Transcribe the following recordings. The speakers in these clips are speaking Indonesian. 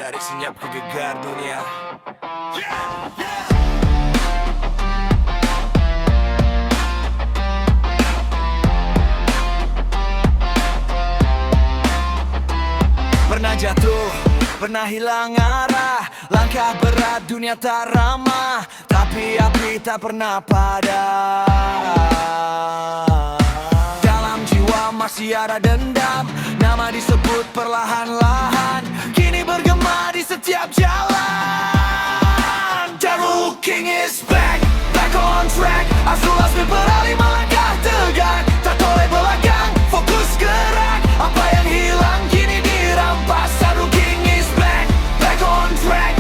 Dari senyap ke gegar dunia. Pernah jatuh, pernah hilang arah, langkah berat dunia tak ramah, tapi api tak pernah padam. Dalam jiwa masih ada dendam, nama disebut perlahan-lahan, kini bergema di setiap jalan. Daru King is back, back on track. Asal-asal beralih melangkah tegak, tak toleh belakang, fokus gerak. Apa yang hilang kini dirampas. Daru King is back, back on track.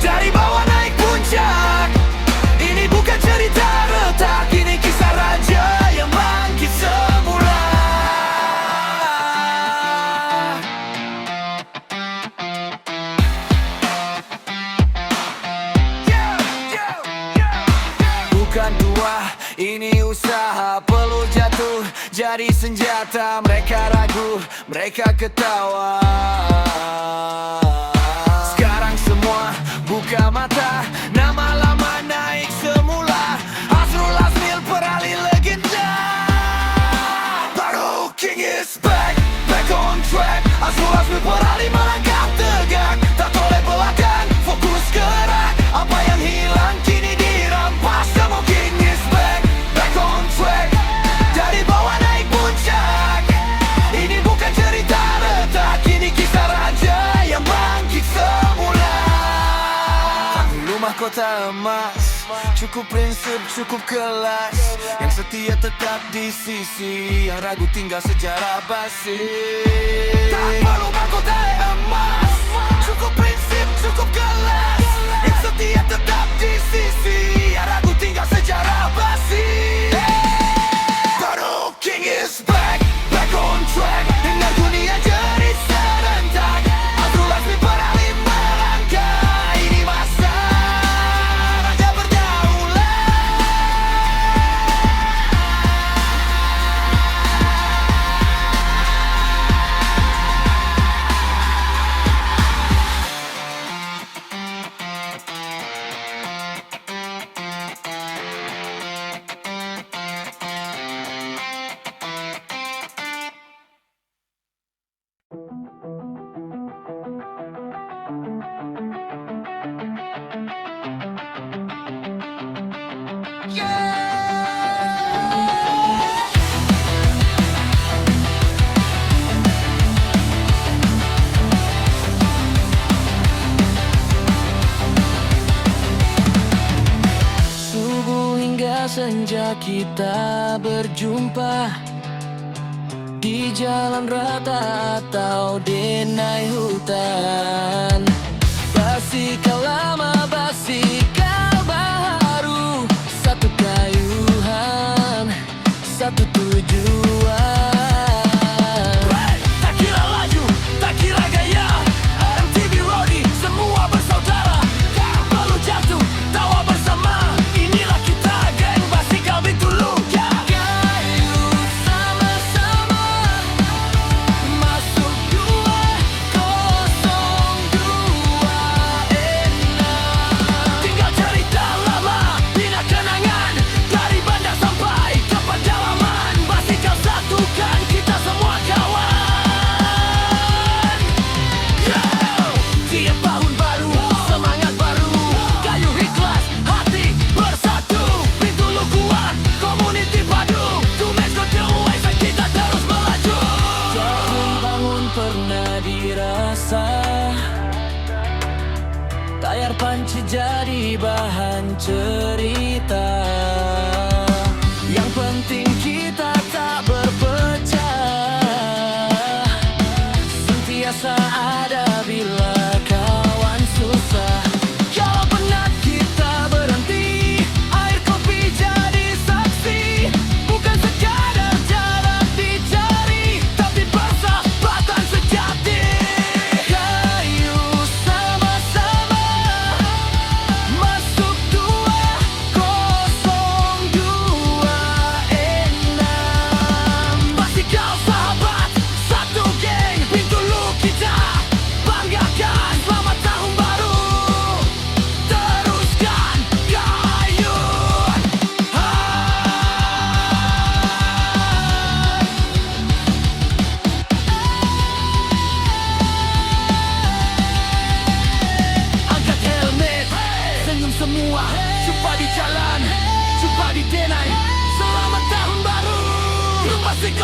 Dari bawah naik puncak, ini bukan cerita retak, ini kisah raja yang bangkit semula. Bukan dua, ini usaha. Perlu jatuh jadi senjata. Mereka ragu, mereka ketawa. Sekarang semua buka mata, nama lama naik semula. Azrul Azmil perali legenda. Daru King is back, back on track. Azrul Azmil perali melangkah tegak, tak toleh belakang, fokus gerak. Apa yang hilang kini dirampas. Daru King is back, back on track. Dari bawah naik puncak, ini bukan cerita retak, ini kisah raja yang bangkit semula. Mahkota emas, cukup prinsip, cukup kelas. Yang setia tetap di sisi, yang ragu tinggal sejarah basi. Tak perlu mahkota emas, cukup prinsip, cukup kelas. Yang setia tetap di sisi, yang ragu tinggal sejarah basi. Daru King is back, back on track. Dengar dunia jerit serentak, Azrul Azmi beralih melangkah. Ini masa raja berdaulat. Subuh hingga senja kita berjumpa di jalan rata atau denai hutan. Basikal lama, basikal baru, satu kayuhan, satu tujuan. Tak kira laju, tak kira gaya, MTV Roadie, semua bersaudara. Baru jatuh, tawa bersama, inilah kita geng basikal Bintulu. Kayu sama-sama, masuk 202 tinggal cerita lama, bina kenangan, dari bandar sampai ke pedalaman. Basikal satukan kita semua kawan. Yo! Tiap tahun baru, semangat baru, kayu ikhlas, hati bersatu. Bintulu kuat, community padu, to make good the ways and kita terus melaju. Jatuh bangun pernah dirasa, layar panci jadi bahan cerita. Yang penting kita tak berpecah, sentiasa ada bila kawan susah. Kalau penat kita berhenti, air kopi jadi saksi. Bukan sekadar jalan dicari, tapi persahabatan sejati. Kayu sama-sama, masuk 202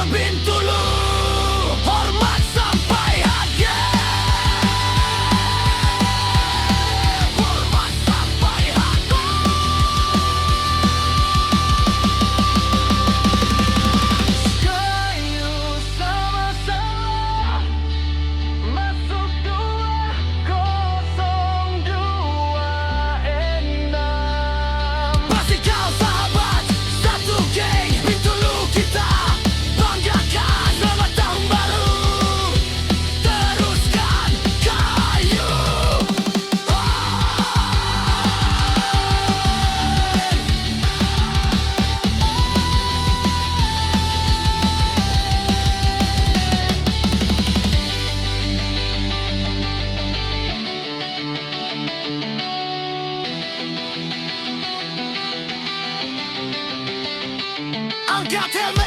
Bintulu, hormat sampai akhir. Hormat sampai akhir. Kayu sama-sama masuk 202 Pasti kau sahabat, satu geng Bintulu kita banggakan. Selamat tahun baru, teruskan kayu. Angkat helmet.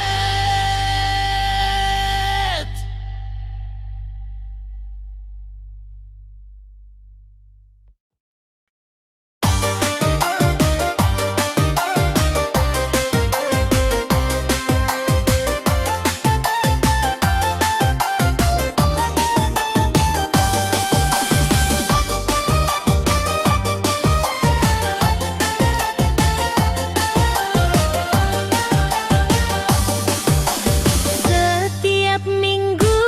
Setiap minggu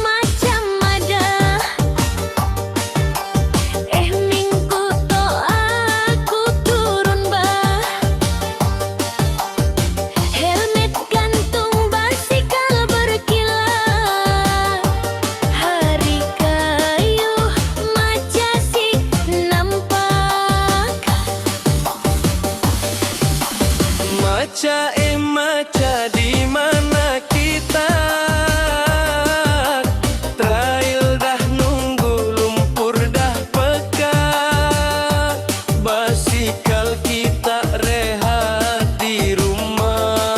macam ada, minggu to aku turun bah. Helmet gantung basikal berkilat, hari kayu maca sik nampak. Maca di mana kita? Trail dah nunggu, lumpur dah pekat. Basikal kita rehat di rumah.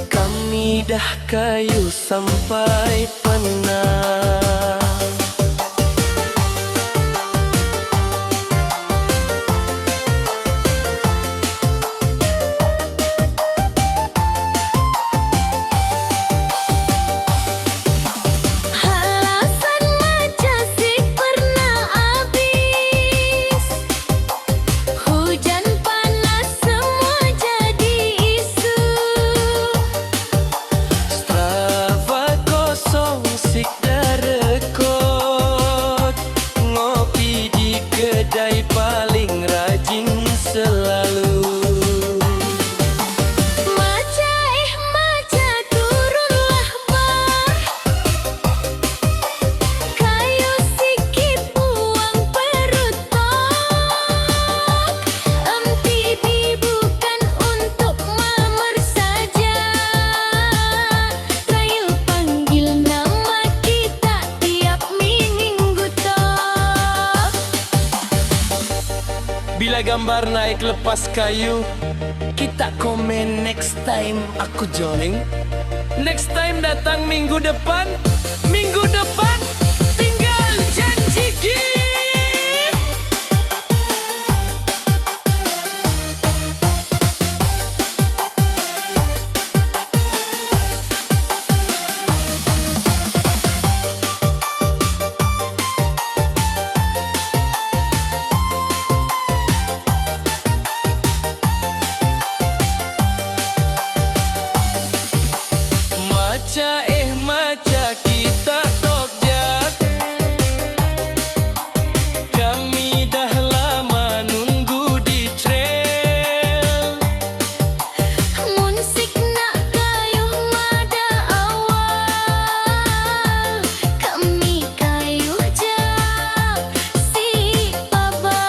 Kami dah kayu sampai penang. Alasan maca sik pernah habis, hujan panas semua jadi isu. Strava kosong sik dah rekod. Ngopi di kedai paling rajin selalu. Maca turunlah bah. Kayu sikit uang perut tok. MTB bukan untuk mamer saja. Trail panggil nama kita tiap minggu tok. Bila gambar naik lepas kayu, kita komen next time aku join. Next time datang minggu depan. Minggu depan tinggal janji gift. Maca kita tokjak. Kami dah lama nunggu di trail. Munsik nak kayu mada awal, kami kayu jak si baba.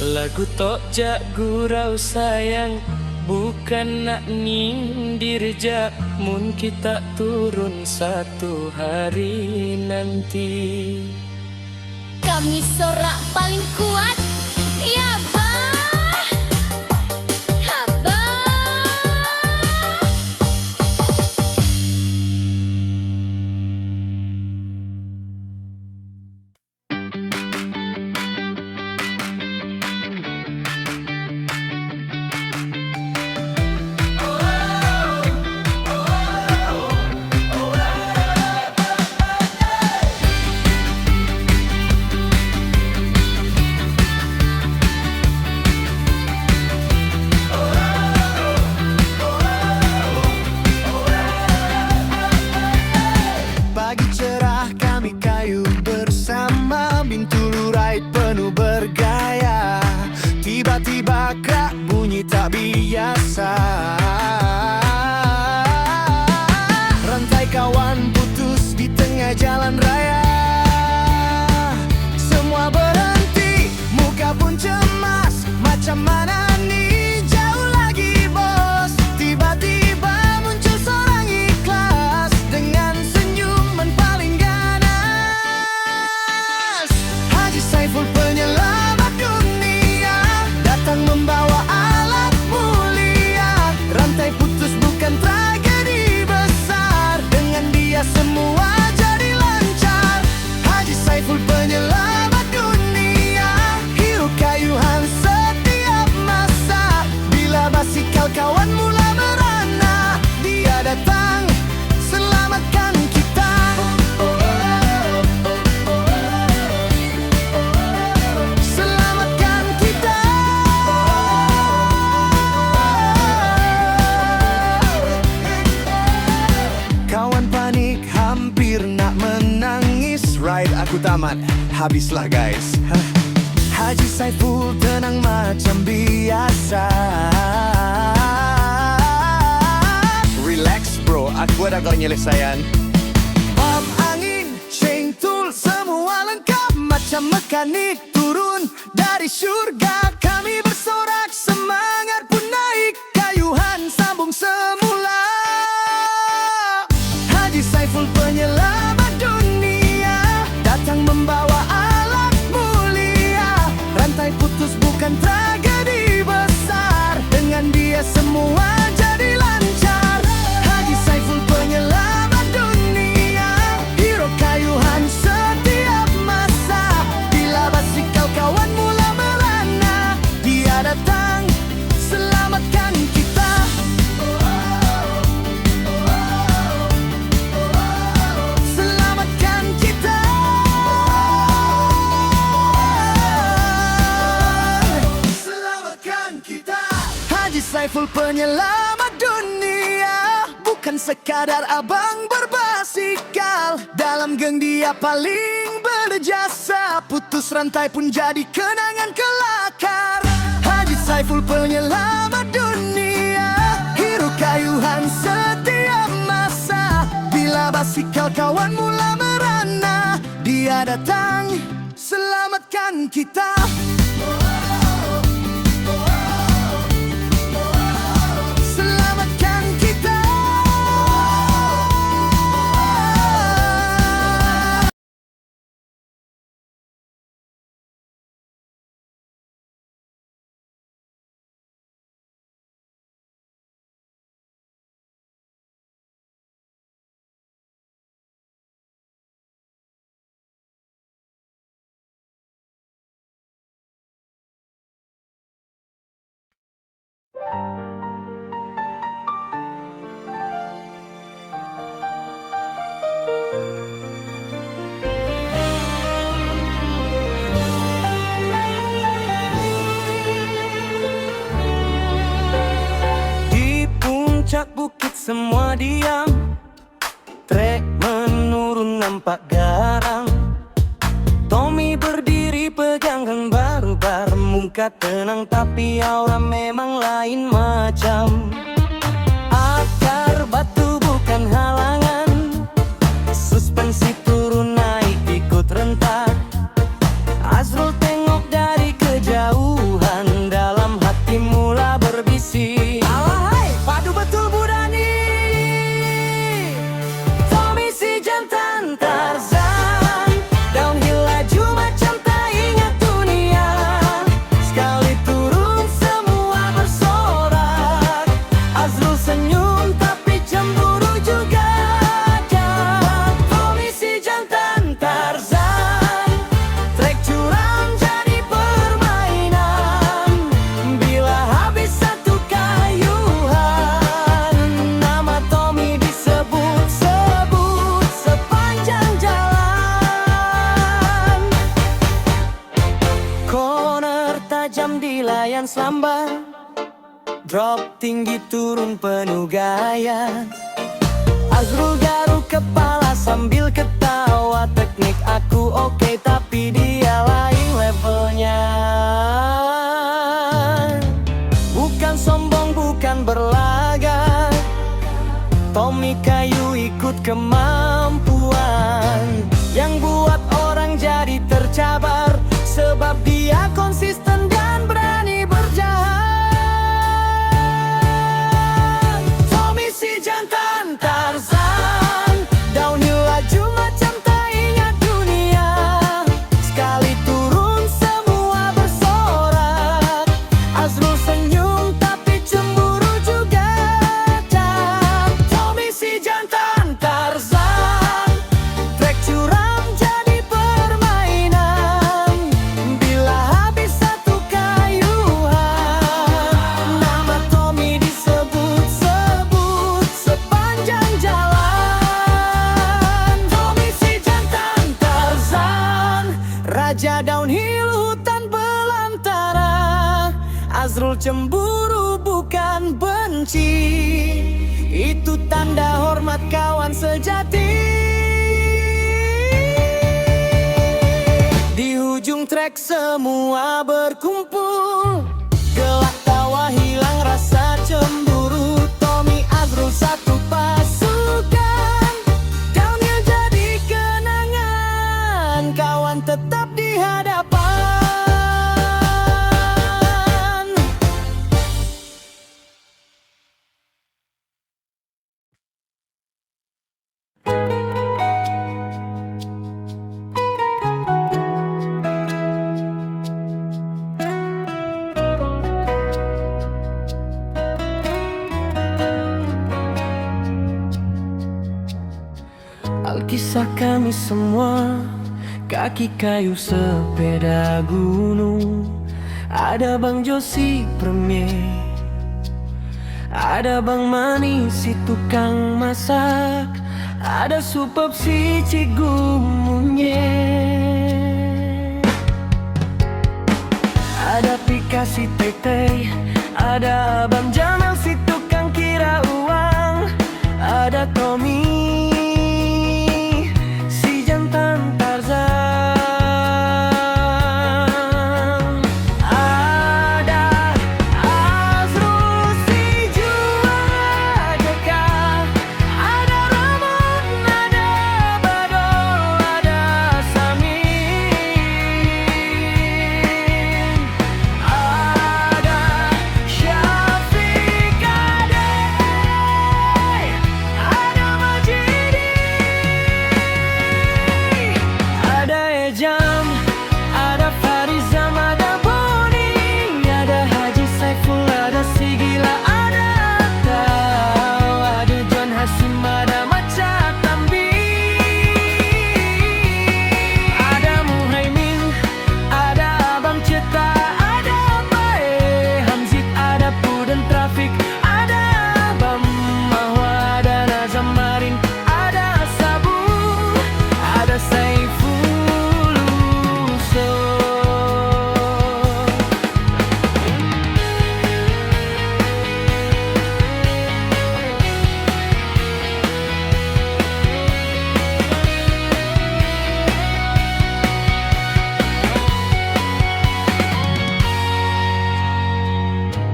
Lagu tokjak gurau sayang, bukan nak nindir jak. Mun kita turun satu hari nanti. Kami sorak paling kuat, ya bah. Abah. Aku tamat, habislah guys. Haji Saiful tenang macam biasa. Relax bro, aku ada kau nyelesayan. Pam angin, chain tool, semua lengkap macam mekanik turun dari surga. Kami bersorak, semangat pun naik, kayuhan sambung semula. Haji Saiful penyelamat dunia, datang membawa alat mulia. Rantai putus bukan tragedi besar, dengan dia semua jadi lancar. Haji Saiful penyelamat dunia, hero kayuhan setiap masa. Bila basikal kawan mula merana, dia datang selamatkan kita. Selamatkan kita. Selamatkan kita. Haji Saiful penyelamat dunia, bukan sekadar abang berbasikal. Dalam geng dia paling berjasa, putus rantai pun jadi kenangan kelakar. Haji Saiful penyelamat dunia, hero kayuhan setiap masa. Bila basikal kawan mula merana, dia datang selamatkan kita. Selamatkan kita. Di puncak bukit semua diam, trek menurun nampak garang. Tommy berdiri pegang baru muka tenang tapi aura memang lain macam. Akar batu bukan halangan, suspensi turun naik ikut rentak. Azrul tengok dari kejauhan, dalam hati mula berbisik, alahai, padu betul Budani. Tommy si jantan Tarzan, downhill laju macam tak ingat dunia. Sekali turun semua bersorak, Azrul senyum tapi cemburu juga ada. Tommy si jantan Tarzan, trek curam jadi permainan. Bila habis satu kayuhan, nama Tommy disebut-sebut sepanjang jalan. Corner tajam dilayan selambat, drop tinggi turun penuh gaya. Azrul garuk kepala sambil ketawa, teknik aku oke tapi dia lain levelnya. Bukan sombong, bukan berlagak, Tommy kayu ikut kemampuan yang buat orang jadi tercabar, sebab dia konsisten dan berani berjalan. Tommy si jantan Tarzan, downhill laju macam tak ingat dunia. Sekali turun semua bersorak, Azrul senyum tapi cemburu juga ada. Tommy si jantan Tarzan, trek curam jadi permainan. Bila habis satu kayuhan, nama Tommy disebut-sebut sepanjang jalan. Tommy si jantan Tarzan, raja downhill hutan belantara. Azrul cemburu bukan benci, itu tanda hormat kawan sejati. ujung trek semua berkumpul. Gelak tawa hilang rasa cemburu. Tommy Azrul satu pasukan. Downhill jadi kenangan. Kawan tetap di hadapan. Alkisah kami semua, kaki kayu sepeda gunung. Ada Bang Josi Premier, ada Bang Mani si tukang masak, ada Supep si Cigu Munyet, ada Pika si Teteh, ada Abang Jamel si tukang kira uang, ada Tommy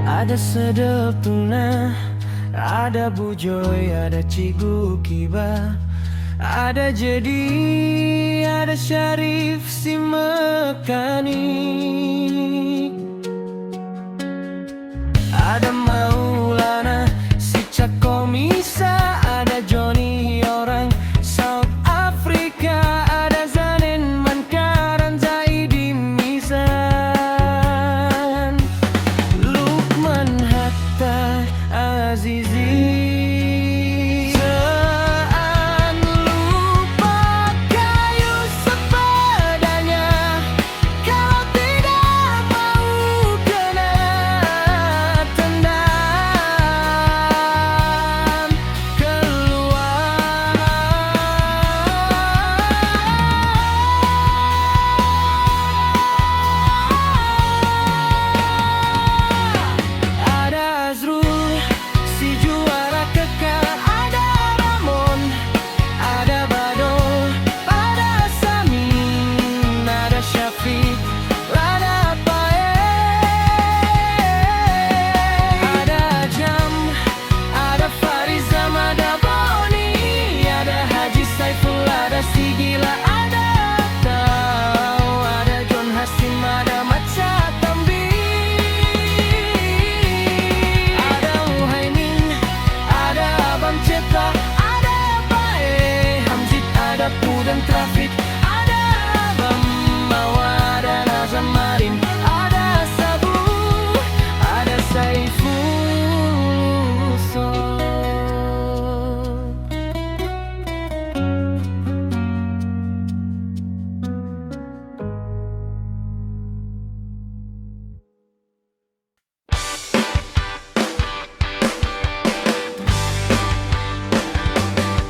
ada Sedep Tuna, ada Bujoy, ada Cigu Kiba, ada Jadi, ada Syarif si mekanik, ada Maulana si Cakomisa, ada Johnny orang South Africa, ada Zanen Mankaran Zaidi Misan, Lukman Hatta Azizi. Jangan lupa kayu sepedanya, kalau tidak mau kena tendang keluar. Ada Azrul si juara kekal, ada Ramon, ada Badol, ada Samin, ada Syafiq, ada Pae, ada Jam, ada Farizam, ada Boni, ada Haji Saiful, ada si Gila, ada Tau, ada John Hasim, ada Maca Tambi, ada Muhaimin, ada Abang Ceta, ada Bae Hamzid, ada Pudan Trafik, ada Abang Mawa, ada Nazam Marin, ada Sabu, ada Saiful Usob.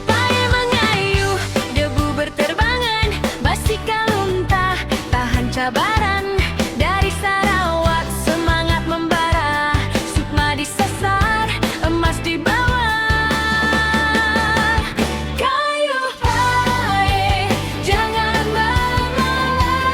Pae mengayuh, debu berterbangan, basikal unta, tahan cabaran. Dari Sarawak semangat membara, sukma disasar, emas di bawah. Kayu Pae, jangan mengalah,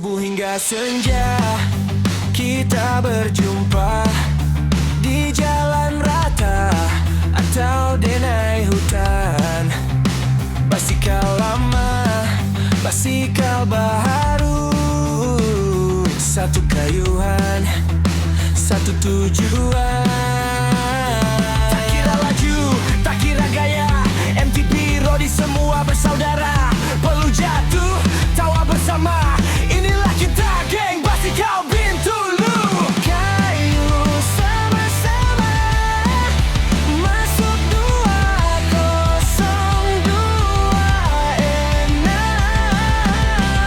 subuh hingga senja kita berjumpa di jalan rata atau denai hutan. Basikal lama, basikal baru, satu kayuhan, satu tujuan. Tak kira laju, tak kira gaya, MTB, Rodi semua bersaudara. Perlu jatuh, tawa bersama, inilah kita geng Basikal Bintulu. Kayu sama-sama masuk 202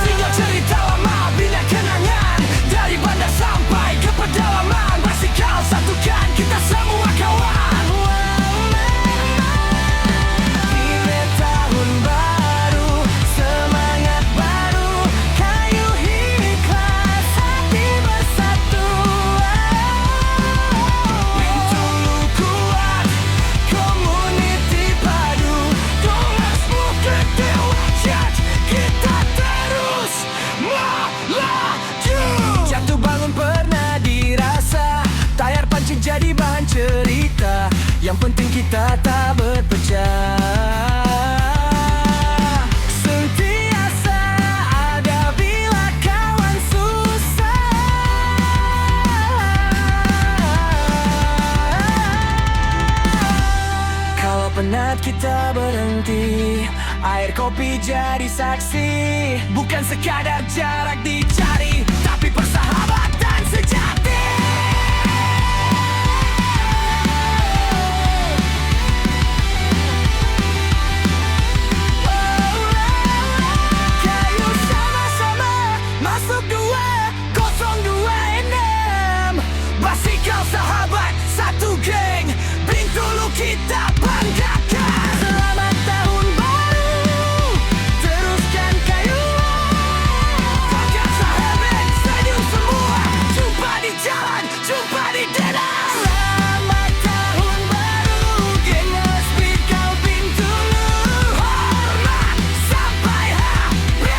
tinggal cerita lama, bina kenangan dari bandar sampai ke pedalaman. Basikal satukan kita semua kawan. Ini tahun baru, semangat baru, kayu ikhlas, hati bersatu. Bintulu kuat, community padu, tugasmu kecil, judge kita terus melaju. Jatuh bangun pernah dirasa, tayar pancing jadi bahan cerita. Yang penting kita tak berpecah, sentiasa ada bila kawan susah. Kalau penat kita berhenti, air kopi jadi saksi. Bukan sekadar jarak dicari, tapi persahabatan sejati. Kayu sama-sama masuk 202 Basikal sahabat, satu geng Bintulu kita banggakan. Selamat tahun baru, teruskan kayu. Kakak sahabat, senyum semua, jumpa di jalan, jumpa di denai. Selamat tahun baru, geng Basikal Bintulu. Hormat sampai habis.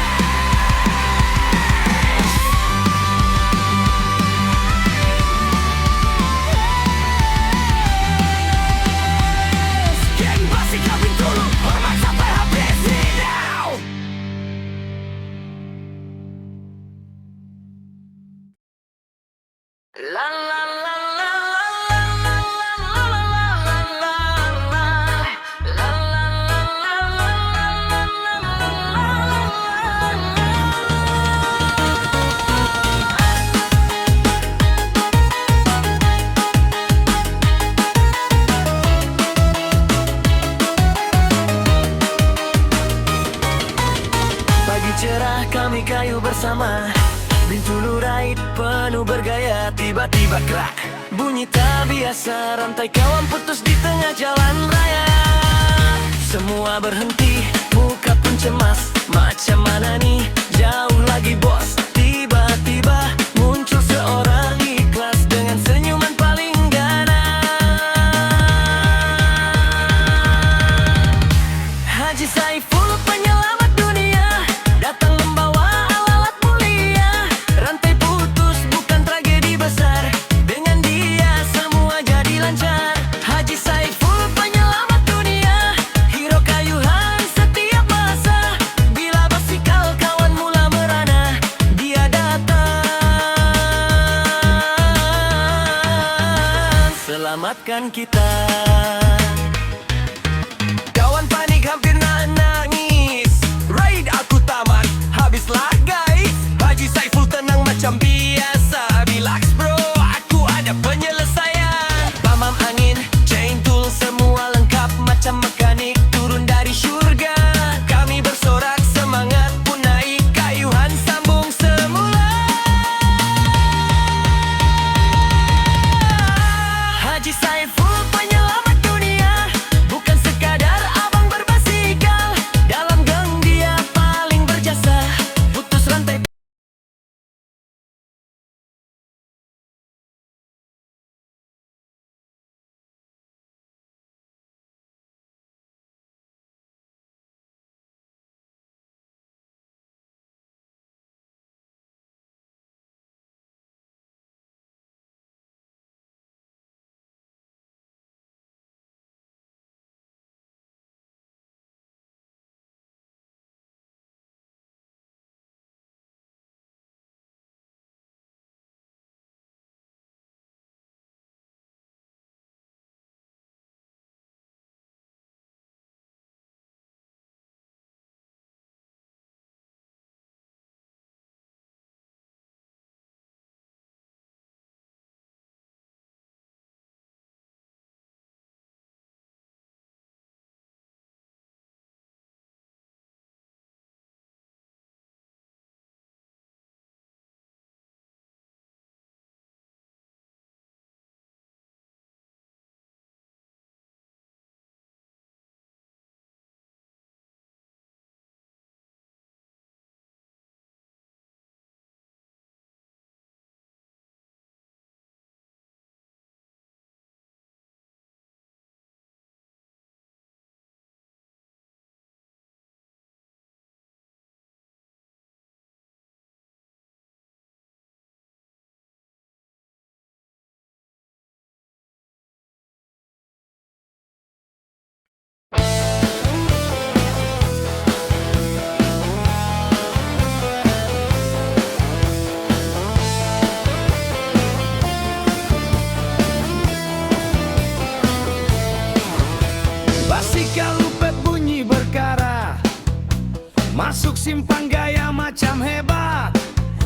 Geng Basikal Bintulu, hormat sampai habis. Now. La la la la la la la la la Pagi cerah kami kayu bersama, Bintulu ride penuh bergaya. Tiba-tiba krak, bunyi tak biasa, rantai kawan putus di tengah jalan raya. Semua berhenti, muka pun cemas, macam mana nih, jauh lagi bos. Tiba-tiba muncul seorang ikhlas dengan senyuman paling ganas. Haji Saiful penyelamat dunia, datang membawa alat mulia. Rantai putus bukan tragedi besar, dengan dia semua jadi lancar. Haji Saiful penyelamat dunia, hero kayuhan setiap masa. Bila basikal kawan mula merana, dia datang selamatkan kita. Kawan panik hampir nak nangis, ride aku tamat, habislah guys. Haji Saiful tenang macam biasa, relax bro, aku ada penyelesaian. Pamam angin, chain tool semua lengkap macam mekanik turun dari syurga. Kami bersorak, semangat pun naik, kayuhan sambung semula. Haji Saiful penyelamat dunia, bukan sekadar abang berbasikal, dalam geng dia paling berjasa. Putus rantai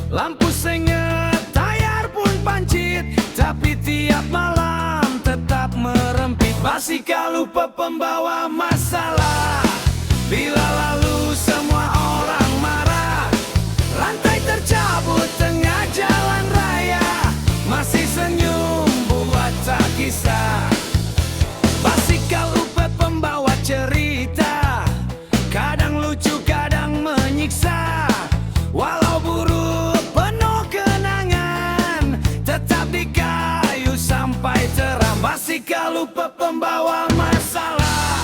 Lampu sengit, tayar pun pancit, tapi tiap malam tetap merempit. Basikal lupa pembawa masalah, bila lalu semua orang marah. Rantai tercabut tengah jalan raya, masih senyum buat tak kisah. Basikal lupa pembawa cerita, kadang lucu kadang menyiksa. Walau buruk penuh kenangan, tetap dikayu sampai terang. Basikal lupa pembawa masalah,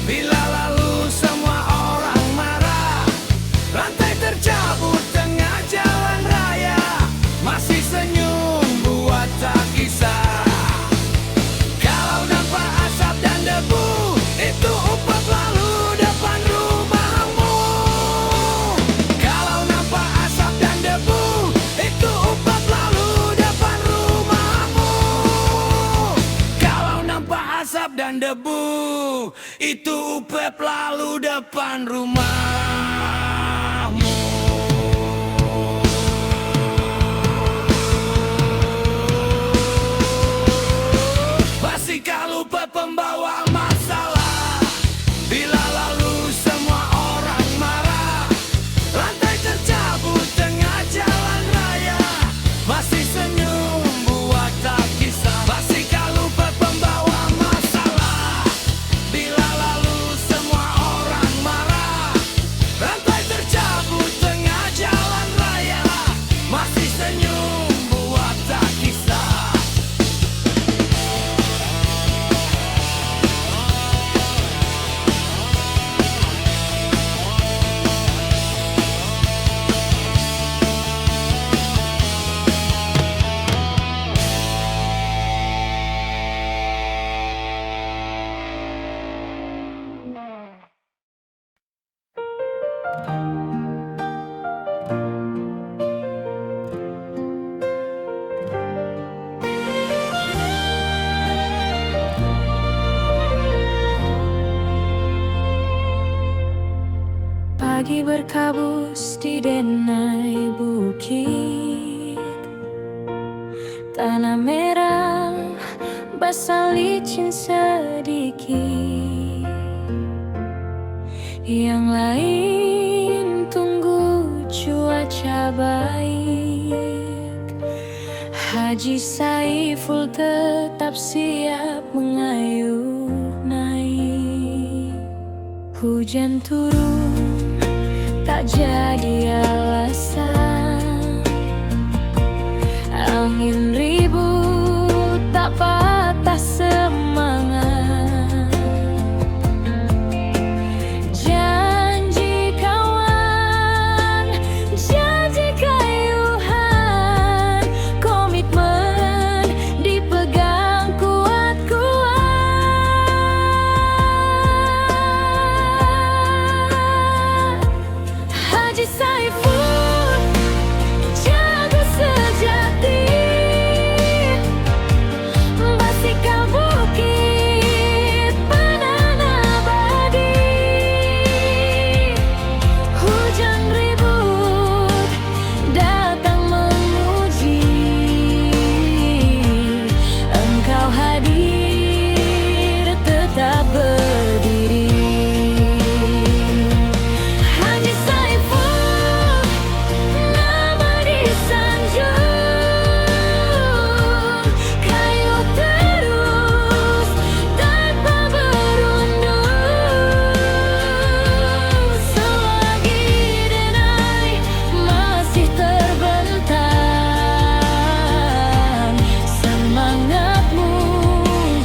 bila lalu semua orang marah. Rantai tercabut tengah jalan raya, masih senyum buat tak kisah. Kalau nampak asap dan debu, itu upah lalu depan rumahmu. Kalau nampak asap dan debu, itu upah lalu depan rumahmu. Kalau nampak asap dan debu, itu upah lalu depan rumahmu. Basikal lupa pembawa masalah, bila lalu semua orang marah. Rantai tercabut tengah jalan raya, masih senyum buat tak kisah. Basikal lupa pembawa masalah, bila lalu semua orang marah. Rantai tercabut tengah jalan raya, masih senyum buat tak kisah. Pagi berkabus di denai bukit, tanah merah basah licin sedikit. Yang lain tunggu cuaca baik. Haji Saiful tetap siap mengayuh naik. Hujan turun tak jadi alasan, angin ribut tak patah semangat. Janji kawan, janji kayuhan, komitmen dipegang kuat-kuat. Haji Saiful, jago sejati. Basikal bukit, panan abadi. Hujan ribut datang menguji, engkau hadir tetap berdiri. Haji Saiful, nama disanjung, kayu terus tanpa berundur. Selagi denai masih terbentang, semangatmu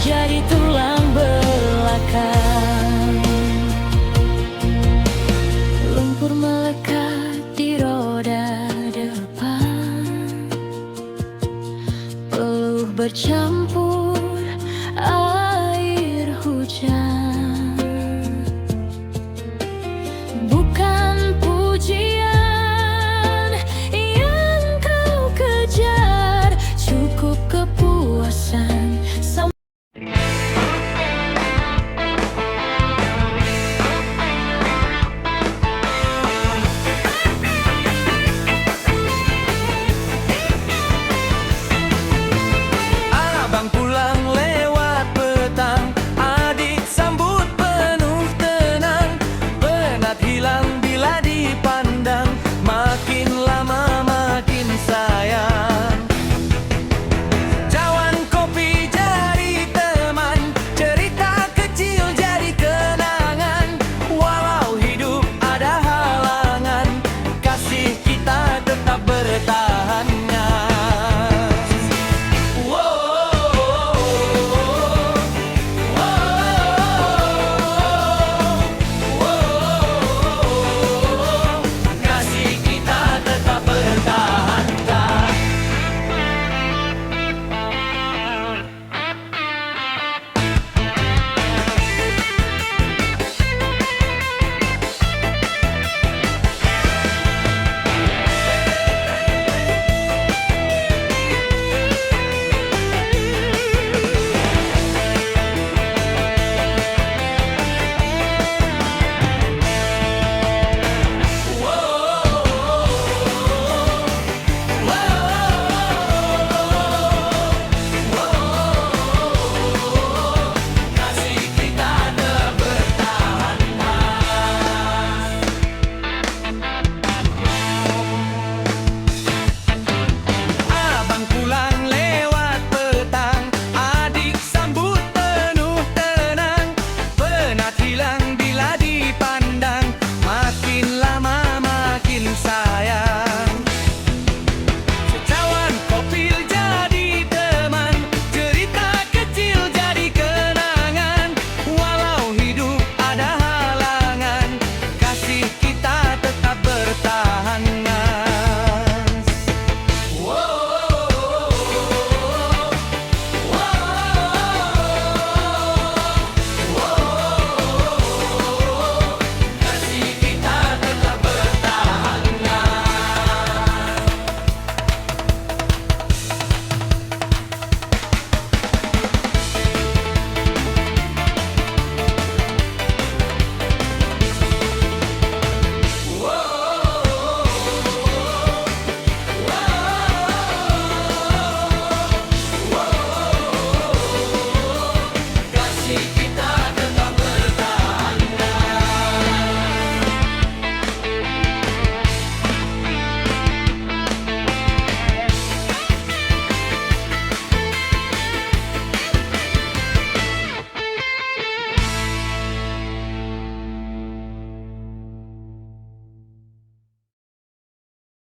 jadi tulang belakang. Lumpur melekat di roda depan, peluh bercampur air hujan. Bukan pujian yang kau kejar, cukup kepuasan.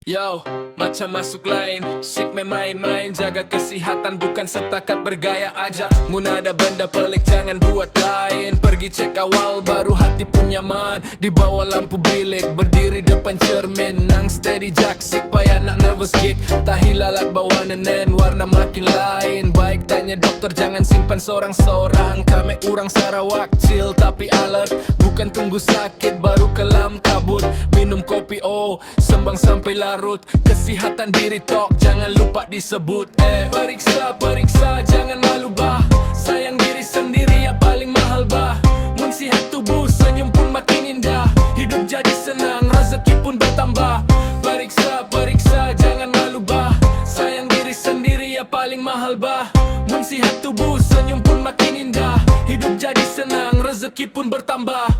Yo, macam masuk lain, syik main-main. Jaga kesihatan bukan setakat bergaya aja. Mun ada benda pelik jangan buat lain. Pergi cek awal baru hati pun nyaman. Di bawah lampu bilik, berdiri depan cermin. Nang steady jaksik, payah nak nervous gig. Tahi lalat bawa nenen, warna makin lain. Baik tanya dokter jangan simpan seorang-seorang. Kami orang Sarawak, chill tapi alert. Bukan tunggu sakit baru kelam kabut. Minum kopi sembang sampai larut. Kesihatan diri tok jangan lupa disebut. Periksa jangan malu bah. Sayang diri sendiri yang paling mahal bah. Mun sihat tubuh senyum pun makin indah. Hidup jadi senang rezeki pun bertambah. Periksa jangan malu bah. Sayang diri sendiri yang paling mahal bah. Mun sihat tubuh senyum pun makin indah. Hidup jadi senang rezeki pun bertambah.